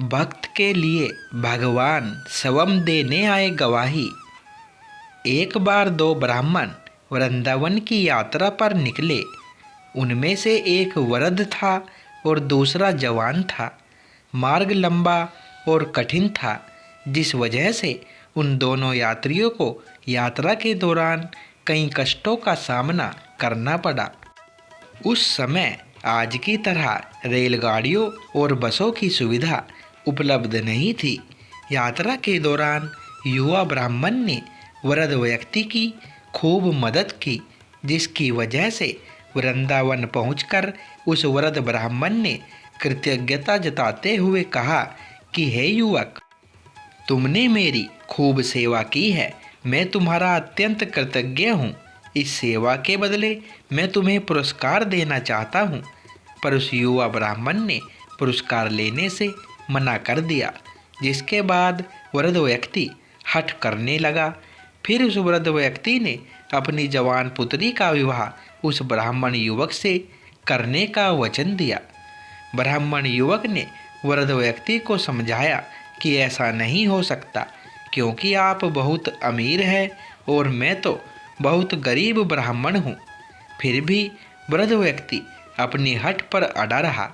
भक्त के लिए भगवान स्वयं देने आए गवाही। एक बार दो ब्राह्मण वृंदावन की यात्रा पर निकले। उनमें से एक वृद्ध था और दूसरा जवान था। मार्ग लंबा और कठिन था, जिस वजह से उन दोनों यात्रियों को यात्रा के दौरान कई कष्टों का सामना करना पड़ा। उस समय आज की तरह रेलगाड़ियों और बसों की सुविधा उपलब्ध नहीं थी। यात्रा के दौरान युवा ब्राह्मण ने वृद्ध व्यक्ति की खूब मदद की, जिसकी वजह से वृंदावन पहुंचकर उस वृद्ध ब्राह्मण ने कृतज्ञता जताते हुए कहा कि हे युवक, तुमने मेरी खूब सेवा की है। मैं तुम्हारा अत्यंत कृतज्ञ हूँ। इस सेवा के बदले मैं तुम्हें पुरस्कार देना चाहता हूँ। पर उस युवा ब्राह्मण ने पुरस्कार लेने से मना कर दिया, जिसके बाद वृद्ध व्यक्ति हठ करने लगा। फिर उस वृद्ध व्यक्ति ने अपनी जवान पुत्री का विवाह उस ब्राह्मण युवक से करने का वचन दिया। ब्राह्मण युवक ने वृद्ध व्यक्ति को समझाया कि ऐसा नहीं हो सकता, क्योंकि आप बहुत अमीर हैं और मैं तो बहुत गरीब ब्राह्मण हूँ। फिर भी वृद्ध व्यक्ति अपनी हठ पर अड़ा रहा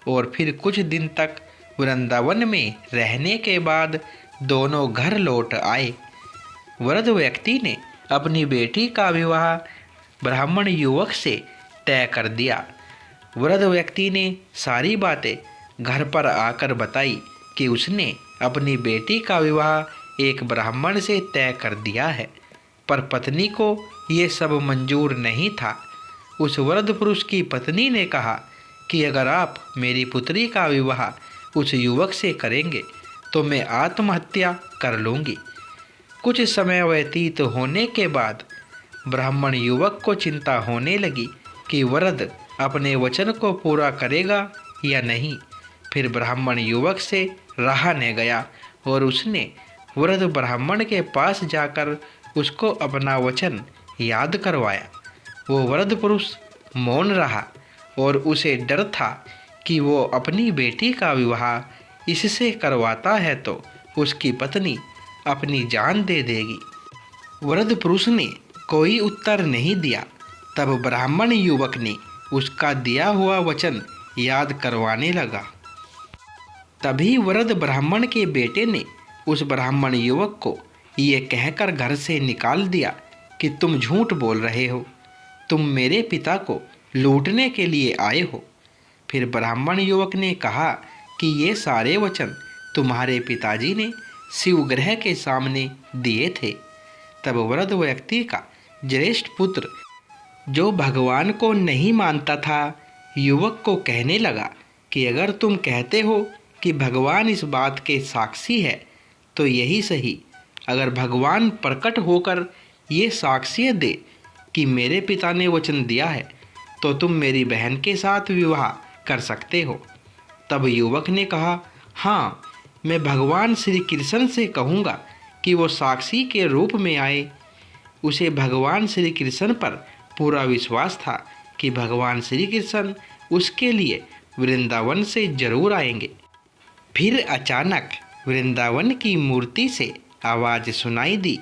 और फिर कुछ दिन तक वृंदावन में रहने के बाद दोनों घर लौट आए। वृद्ध व्यक्ति ने अपनी बेटी का विवाह ब्राह्मण युवक से तय कर दिया। वृद्ध व्यक्ति ने सारी बातें घर पर आकर बताई कि उसने अपनी बेटी का विवाह एक ब्राह्मण से तय कर दिया है, पर पत्नी को ये सब मंजूर नहीं था। उस वृद्ध पुरुष की पत्नी ने कहा कि अगर आप मेरी पुत्री का विवाह उस युवक से करेंगे तो मैं आत्महत्या कर लूँगी। कुछ समय व्यतीत होने के बाद ब्राह्मण युवक को चिंता होने लगी कि वृद्ध अपने वचन को पूरा करेगा या नहीं। फिर ब्राह्मण युवक से रहने गया और उसने वृद्ध ब्राह्मण के पास जाकर उसको अपना वचन याद करवाया। वो वृद्ध पुरुष मौन रहा और उसे डर था कि वो अपनी बेटी का विवाह इससे करवाता है तो उसकी पत्नी अपनी जान दे देगी। वृद्ध पुरुष ने कोई उत्तर नहीं दिया। तब ब्राह्मण युवक ने उसका दिया हुआ वचन याद करवाने लगा। तभी वृद्ध ब्राह्मण के बेटे ने उस ब्राह्मण युवक को ये कहकर घर से निकाल दिया कि तुम झूठ बोल रहे हो, तुम मेरे पिता को लूटने के लिए आए हो। फिर ब्राह्मण युवक ने कहा कि ये सारे वचन तुम्हारे पिताजी ने शिवग्रह के सामने दिए थे। तब वृद्ध व्यक्ति का ज्येष्ठ पुत्र, जो भगवान को नहीं मानता था, युवक को कहने लगा कि अगर तुम कहते हो कि भगवान इस बात के साक्षी है तो यही सही। अगर भगवान प्रकट होकर ये साक्ष्य दे कि मेरे पिता ने वचन दिया है तो तुम मेरी बहन के साथ विवाह कर सकते हो। तब युवक ने कहा, हाँ, मैं भगवान श्री कृष्ण से कहूँगा कि वो साक्षी के रूप में आए। उसे भगवान श्री कृष्ण पर पूरा विश्वास था कि भगवान श्री कृष्ण उसके लिए वृंदावन से जरूर आएंगे। फिर अचानक वृंदावन की मूर्ति से आवाज़ सुनाई दी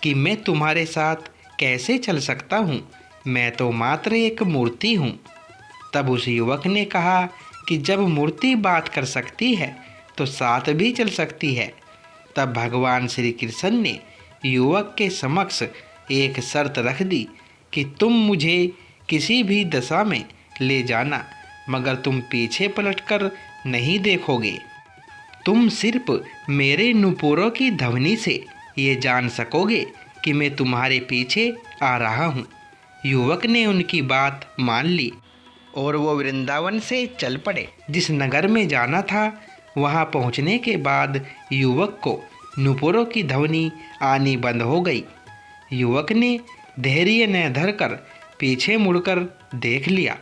कि मैं तुम्हारे साथ कैसे चल सकता हूँ, मैं तो मात्र एक मूर्ति हूँ। तब उस युवक ने कहा कि जब मूर्ति बात कर सकती है तो साथ भी चल सकती है। तब भगवान श्री कृष्ण ने युवक के समक्ष एक शर्त रख दी कि तुम मुझे किसी भी दशा में ले जाना, मगर तुम पीछे पलटकर नहीं देखोगे। तुम सिर्फ मेरे नुपुरों की ध्वनि से ये जान सकोगे कि मैं तुम्हारे पीछे आ रहा हूँ। युवक ने उनकी बात मान ली और वो वृंदावन से चल पड़े। जिस नगर में जाना था वहाँ पहुँचने के बाद युवक को नुपुरों की ध्वनि आनी बंद हो गई। युवक ने धैर्य न धरकर पीछे मुड़कर देख लिया।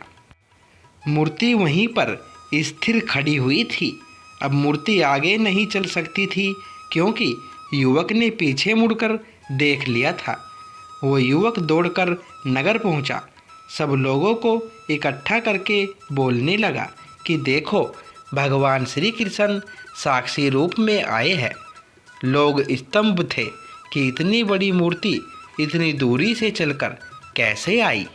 मूर्ति वहीं पर स्थिर खड़ी हुई थी। अब मूर्ति आगे नहीं चल सकती थी क्योंकि युवक ने पीछे मुड़कर देख लिया था। वो युवक दौड़कर नगर पहुंचा। सब लोगों को इकट्ठा करके बोलने लगा कि देखो, भगवान श्री कृष्ण साक्षी रूप में आए हैं। लोग स्तंभ थे कि इतनी बड़ी मूर्ति इतनी दूरी से चलकर कैसे आई।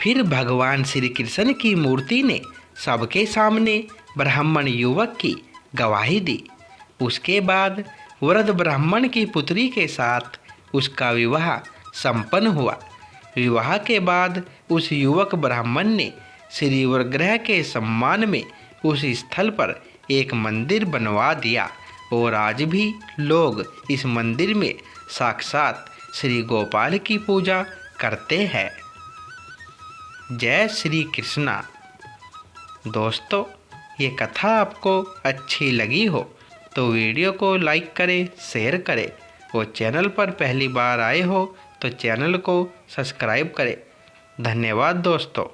फिर भगवान श्री कृष्ण की मूर्ति ने सबके सामने ब्राह्मण युवक की गवाही दी। उसके बाद वृद्ध ब्राह्मण की पुत्री के साथ उसका विवाह संपन्न हुआ। विवाह के बाद उस युवक ब्राह्मण ने श्री वरग्रह के सम्मान में उस स्थल पर एक मंदिर बनवा दिया और आज भी लोग इस मंदिर में साक्षात श्री गोपाल की पूजा करते हैं। जय श्री कृष्णा। दोस्तों, ये कथा आपको अच्छी लगी हो तो वीडियो को लाइक करें, शेयर करें और चैनल पर पहली बार आए हो तो चैनल को सब्सक्राइब करें। धन्यवाद दोस्तों।